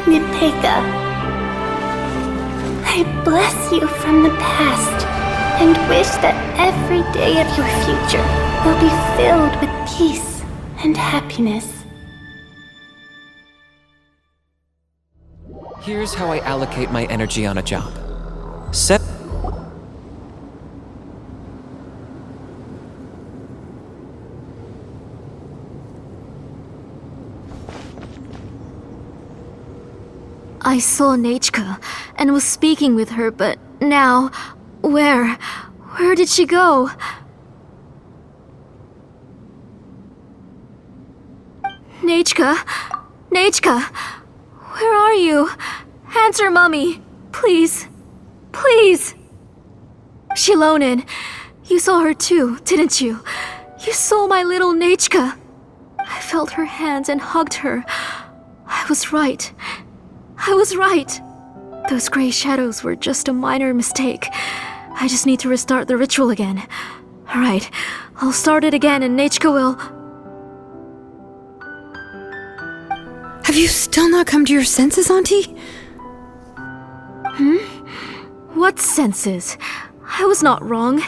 Speaker 4: Nepecha, I bless you from the past and wish that every day of your future will be filled with peace and happiness.
Speaker 8: Here's how I allocate my energy on a job. Set.
Speaker 3: I saw Nechca and was speaking with her, but now, where did she go? Nechca, where are you? Answer, Mommy, please, please. Xilonen, you saw her too, didn't you? You saw my little Nechca. I felt her hands and hugged her. I was right. Those gray shadows were just a minor mistake. I just need to restart the ritual again. Alright, I'll start it again and Nechca will...
Speaker 1: Have you still not come to your senses, Auntie?
Speaker 3: What senses? I was not wrong.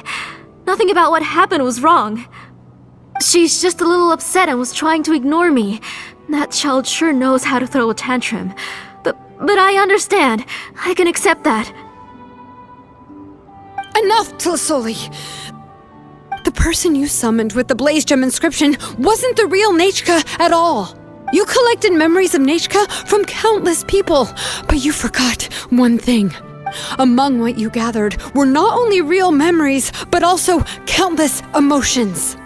Speaker 3: Nothing about what happened was wrong. She's just a little upset and was trying to ignore me. That child sure knows how to throw a tantrum. But I understand. I can accept that.
Speaker 1: Enough, Tlisoli! The person you summoned with the Blaze Gem inscription wasn't the real Nechca at all. You collected memories of Nechca from countless people, but you forgot one thing. Among what you gathered were not only real memories, but also countless emotions.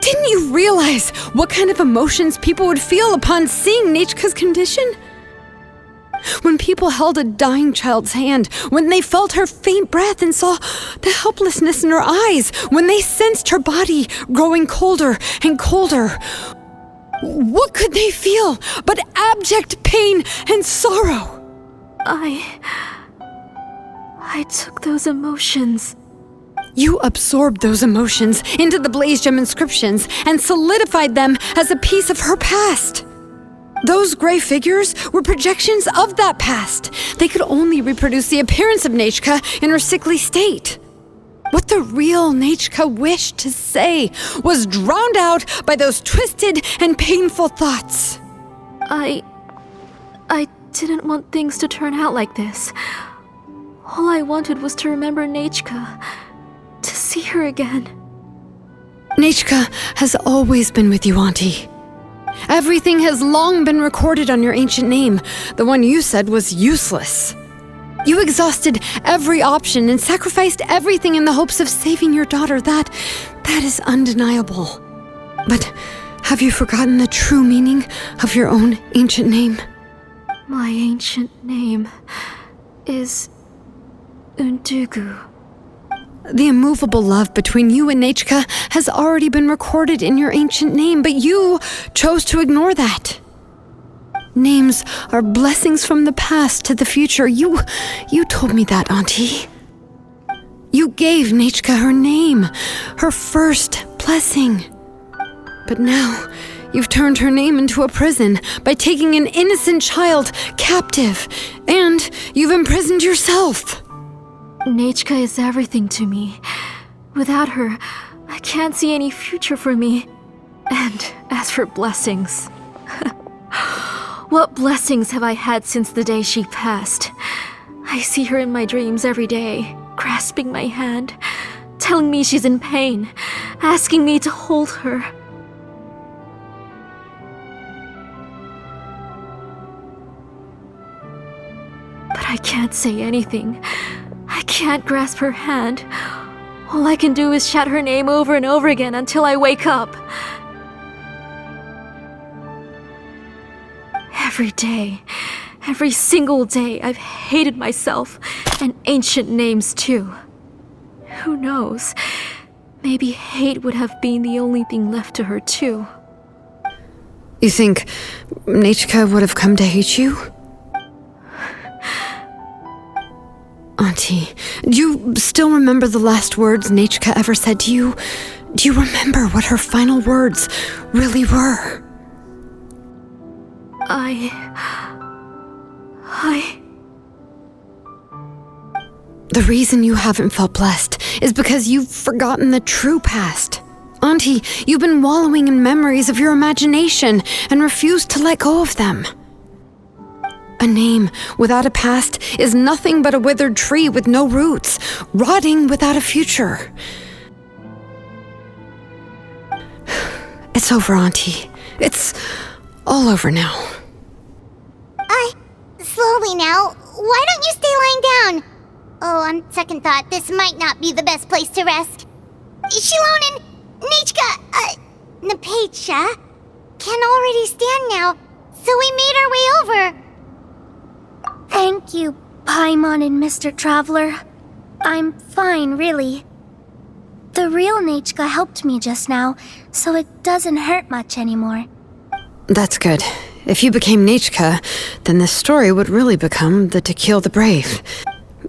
Speaker 1: Didn't you realize what kind of emotions people would feel upon seeing Nechca's condition? When people held a dying child's hand, when they felt her faint breath and saw the helplessness in her eyes, when they sensed her body growing colder and colder, what could they feel but abject pain and sorrow?
Speaker 3: I took those emotions.
Speaker 1: You absorbed those emotions into the Blaze Gem inscriptions and solidified them as a piece of her past. Those gray figures were projections of that past. They could only reproduce the appearance of Nechca in her sickly state. What the real Nechca wished to say was drowned out by those twisted and painful thoughts.
Speaker 3: I didn't want things to turn out like this. All I wanted was to remember Nechca, to see her again.
Speaker 1: Nechca has always been with you, Auntie. Everything has long been recorded on your ancient name, the one you said was useless. You exhausted every option and sacrificed everything in the hopes of saving your daughter. That is undeniable. But have you forgotten the true meaning of your own ancient name?
Speaker 3: My ancient name is Undugu.
Speaker 1: The immovable love between you and Nechca has already been recorded in your ancient name, but you chose to ignore that. Names are blessings from the past to the future. You told me that, Auntie. You gave Nechca her name, her first blessing. But now, you've turned her name into a prison by taking an innocent child captive, and you've imprisoned yourself.
Speaker 3: Nechca is everything to me. Without her, I can't see any future for me. And as for blessings, what blessings have I had since the day she passed? I see her in my dreams every day, grasping my hand, telling me she's in pain, asking me to hold her. But I can't say anything. I can't grasp her hand. All I can do is shout her name over and over again until I wake up. Every day, every single day, I've hated myself, and ancient names too. Who knows? Maybe hate would have been the only thing left to her too.
Speaker 1: You think Nechca would have come to hate you? Auntie, do you still remember the last words Nechca ever said to you? Do you remember what her final words really were? The reason you haven't felt blessed is because you've forgotten the true past. Auntie, you've been wallowing in memories of your imagination and refused to let go of them. A name without a past is nothing but a withered tree with no roots, rotting without a future. It's over, Auntie. It's all over now.
Speaker 2: Slowly now. Why don't you stay lying down? Oh, on second thought, this might not be the best place to rest. Xilonen, Nechca, Nepecha can already stand now, so we made our way over.
Speaker 4: Thank you, Paimon and Mr. Traveler. I'm fine, really. The real Nechca helped me just now, so it doesn't hurt much anymore.
Speaker 1: That's good. If you became Nechca, then this story would really become the To Kill the Brave.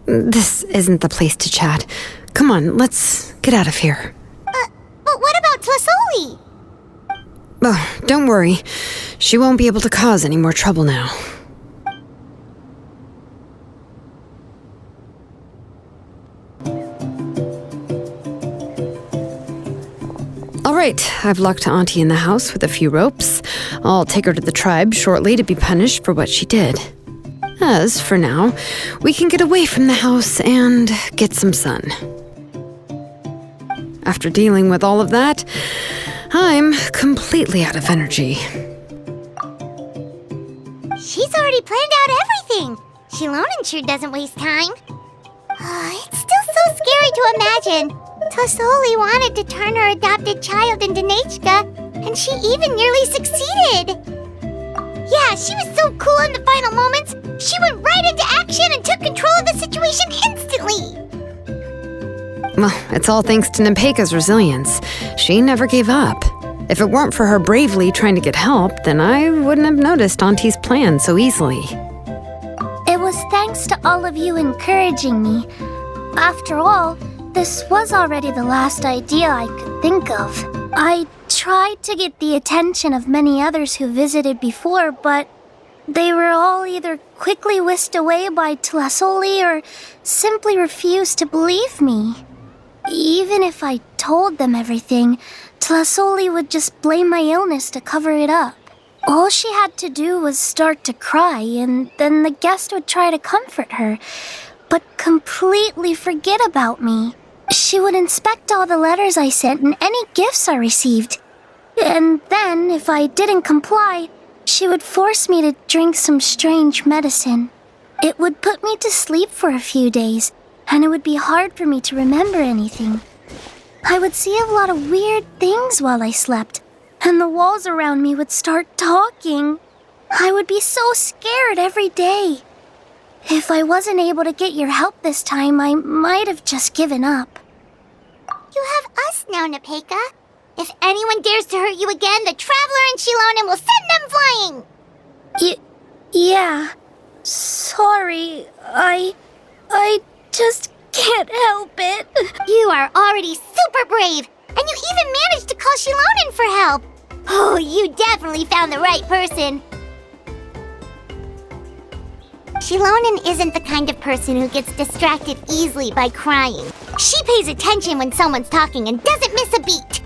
Speaker 1: This isn't the place to chat. Come on, let's get out of here.
Speaker 2: But what about Tlasoli?
Speaker 1: Oh, don't worry. She won't be able to cause any more trouble now. Alright, I've locked Auntie in the house with a few ropes. I'll take her to the tribe shortly to be punished for what she did. As for now, we can get away from the house and get some sun. After dealing with all of that, I'm completely out of energy.
Speaker 2: She's already planned out everything. Xilonen sure doesn't waste time. It's still so scary to imagine. Tlasoli wanted to turn her adopted child into Nechca, and she even nearly succeeded. Yeah, she was so cool in the final moments. She went right into action and took control of the situation instantly.
Speaker 1: Well, it's all thanks to Nepecha's resilience. She never gave up. If it weren't for her bravely trying to get help, then I wouldn't have noticed Auntie's plan so easily.
Speaker 4: It was thanks to all of you encouraging me. After all, this was already the last idea I could think of. I tried to get the attention of many others who visited before, but they were all either quickly whisked away by Tlasoli or simply refused to believe me. Even if I told them everything, Tlasoli would just blame my illness to cover it up. All she had to do was start to cry, and then the guest would try to comfort her, but completely forget about me. She would inspect all the letters I sent and any gifts I received. And then, if I didn't comply, she would force me to drink some strange medicine. It would put me to sleep for a few days, and it would be hard for me to remember anything. I would see a lot of weird things while I slept, and the walls around me would start talking. I would be so scared every day. If I wasn't able to get your help this time, I might have just given up.
Speaker 2: You have us now, Nepecha. If anyone dares to hurt you again, the Traveler and Xilonen will send them flying!
Speaker 4: Yeah. Sorry, I just can't help it.
Speaker 2: You are already super brave, and you even managed to call Xilonen for help. Oh, you definitely found the right person. Xilonen isn't the kind of person who gets distracted easily by crying. She pays attention when someone's talking and doesn't miss a beat.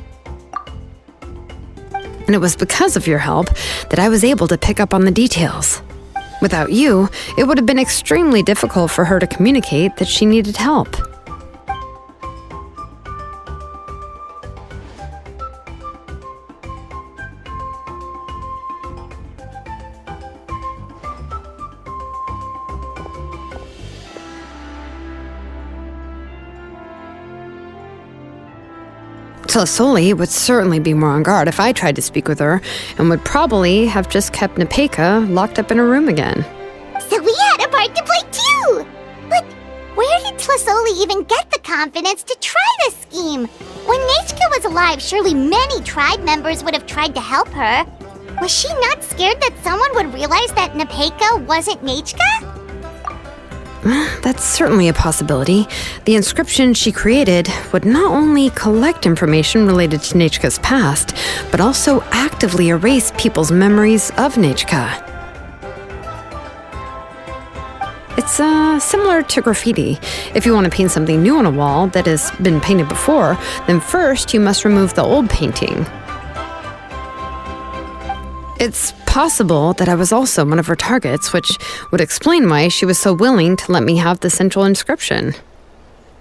Speaker 1: And it was because of your help that I was able to pick up on the details. Without you, it would have been extremely difficult for her to communicate that she needed help. Tlisoli would certainly be more on guard if I tried to speak with her, and would probably have just kept Nepecha locked up in her room again.
Speaker 2: So we had a part to play too! But where did Tlisoli even get the confidence to try this scheme? When Nechca was alive, surely many tribe members would have tried to help her. Was she not scared that someone would realize that Nepecha wasn't Nechca?
Speaker 1: That's certainly a possibility. The inscription she created would not only collect information related to Nechca's past, but also actively erase people's memories of Nechca. It's similar to graffiti. If you want to paint something new on a wall that has been painted before, then first you must remove the old painting. It's possible that I was also one of her targets, which would explain why she was so willing to let me have the central inscription.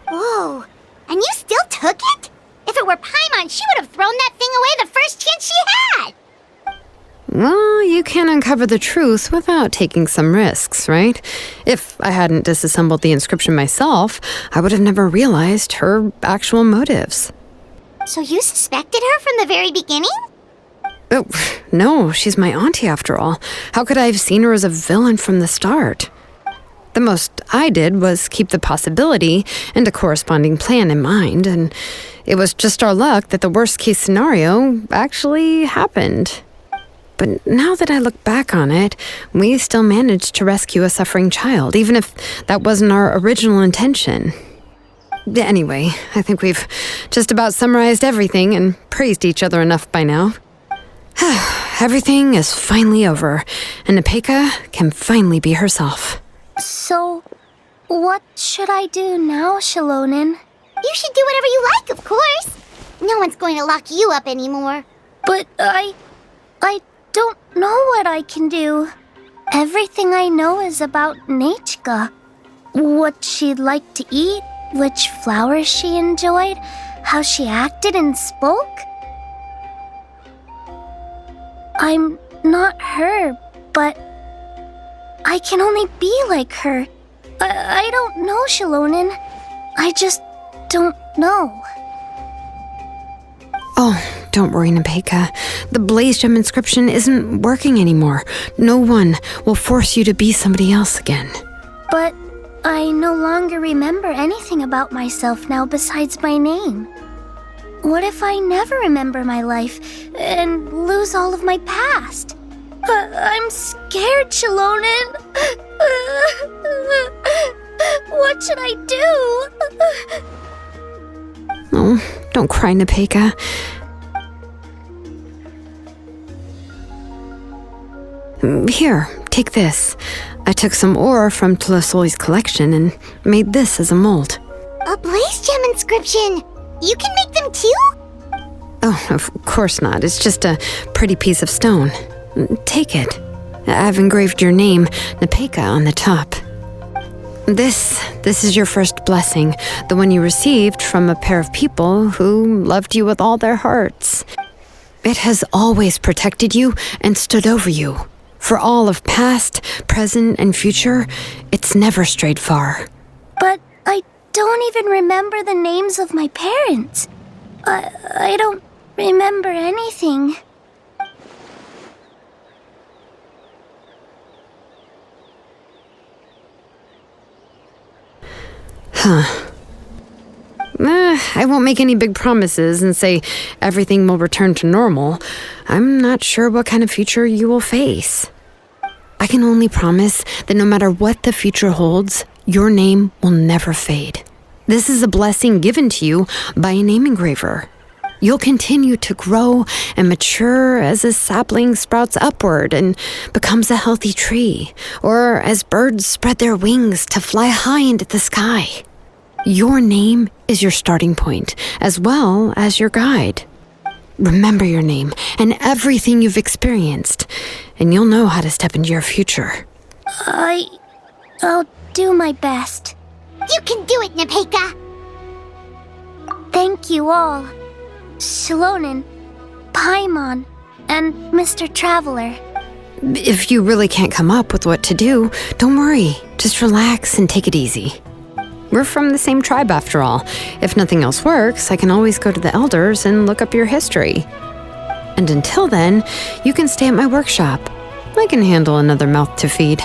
Speaker 2: Whoa, and you still took it? If it were Paimon, she would have thrown that thing away the first chance she had!
Speaker 1: Well, you can't uncover the truth without taking some risks, right? If I hadn't disassembled the inscription myself, I would have never realized her actual motives.
Speaker 2: So you suspected her from the very beginning?
Speaker 1: Oh, no, she's my auntie after all. How could I have seen her as a villain from the start? The most I did was keep the possibility and a corresponding plan in mind, and it was just our luck that the worst-case scenario actually happened. But now that I look back on it, we still managed to rescue a suffering child, even if that wasn't our original intention. Anyway, I think we've just about summarized everything and praised each other enough by now. Everything is finally over, and Nepecha can finally be herself.
Speaker 4: So, what should I do now, Xilonen?
Speaker 2: You should do whatever you like, of course. No one's going to lock you up anymore.
Speaker 4: But I don't know what I can do. Everything I know is about Nechca. What she'd like to eat, which flowers she enjoyed, how she acted and spoke. I'm not her, but I can only be like her. I don't know, Xilonen. I just don't know.
Speaker 1: Oh, don't worry, Nepecha. The Blaze Gem inscription isn't working anymore. No one will force you to be somebody else again.
Speaker 4: But I no longer remember anything about myself now besides my name. What if I never remember my life and lose all of my past? I'm scared, Xilonen. What should I do?
Speaker 1: Oh, don't cry, Nepecha. Here, take this. I took some ore from Tlisoli's collection and made this as a mold.
Speaker 2: A Blaze Gem inscription! You can make them too?
Speaker 1: Oh, of course not. It's just a pretty piece of stone. Take it. I've engraved your name, Nepecha, on the top. This is your first blessing, the one you received from a pair of people who loved you with all their hearts. It has always protected you and stood over you. For all of past, present, and future, it's never strayed far.
Speaker 4: But I don't even remember the names of my parents. I don't remember anything.
Speaker 1: I won't make any big promises and say everything will return to normal. I'm not sure what kind of future you will face. I can only promise that no matter what the future holds, your name will never fade. This is a blessing given to you by a name engraver. You'll continue to grow and mature as a sapling sprouts upward and becomes a healthy tree, or as birds spread their wings to fly high into the sky. Your name is your starting point, as well as your guide. Remember your name and everything you've experienced, and you'll know how to step into your future.
Speaker 4: I'll do my best.
Speaker 2: You can do it, Nepecha!
Speaker 4: Thank you all. Xilonen, Paimon, and Mr. Traveler.
Speaker 1: If you really can't come up with what to do, don't worry. Just relax and take it easy. We're from the same tribe after all. If nothing else works, I can always go to the elders and look up your history. And until then, you can stay at my workshop. I can handle another mouth to feed.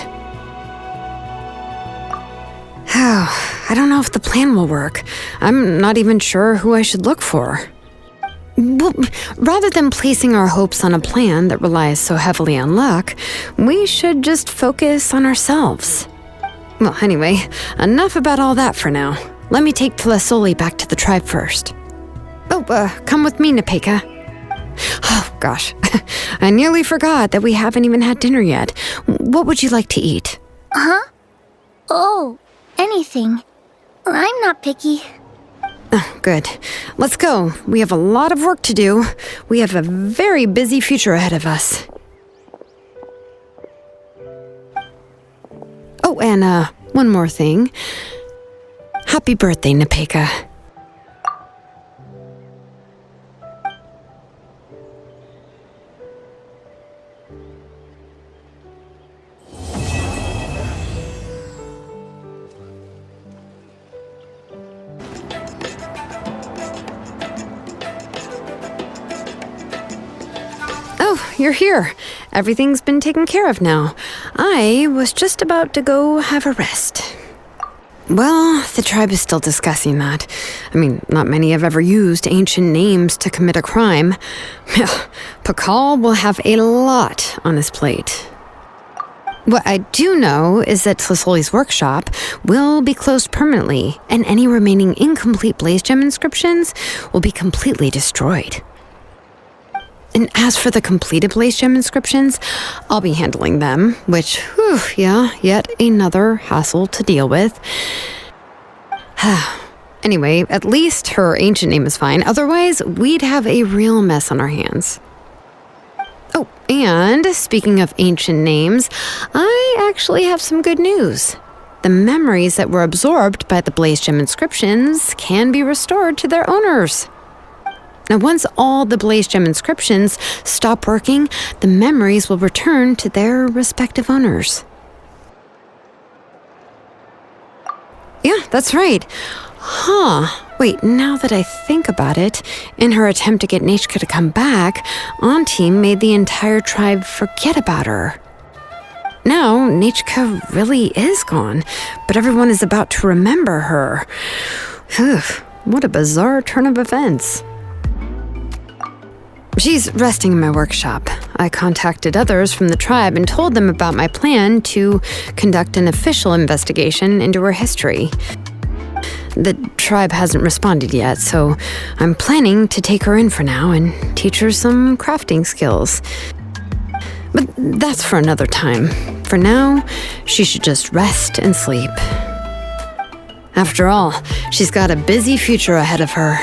Speaker 1: I don't know if the plan will work. I'm not even sure who I should look for. Well, rather than placing our hopes on a plan that relies so heavily on luck, we should just focus on ourselves. Well, anyway, enough about all that for now. Let me take Tlasoli back to the tribe first. Oh, come with me, Nepecha. Oh, gosh. I nearly forgot that we haven't even had dinner yet. What would you like to eat?
Speaker 4: Huh? Oh, anything. I'm not picky.
Speaker 1: Oh, good. Let's go. We have a lot of work to do. We have a very busy future ahead of us. Oh, and one more thing. Happy birthday, Nepecha. Oh, you're here. Everything's been taken care of now. I was just about to go have a rest. Well, the tribe is still discussing that. I mean, not many have ever used ancient names to commit a crime. Pakal will have a lot on his plate. What I do know is that Tlasoli's workshop will be closed permanently, and any remaining incomplete blaze gem inscriptions will be completely destroyed. And as for the completed blaze gem inscriptions, I'll be handling them, which, yet another hassle to deal with. Anyway, at least her ancient name is fine. Otherwise, we'd have a real mess on our hands. Oh, and speaking of ancient names, I actually have some good news. The memories that were absorbed by the blaze gem inscriptions can be restored to their owners. Now, once all the blaze gem inscriptions stop working, the memories will return to their respective owners. Yeah, that's right. Wait, now that I think about it, in her attempt to get Nechca to come back, Auntie made the entire tribe forget about her. Now, Nechca really is gone, but everyone is about to remember her. What a bizarre turn of events. She's resting in my workshop. I contacted others from the tribe and told them about my plan to conduct an official investigation into her history. The tribe hasn't responded yet, so I'm planning to take her in for now and teach her some crafting skills. But that's for another time. For now, she should just rest and sleep. After all, she's got a busy future ahead of her.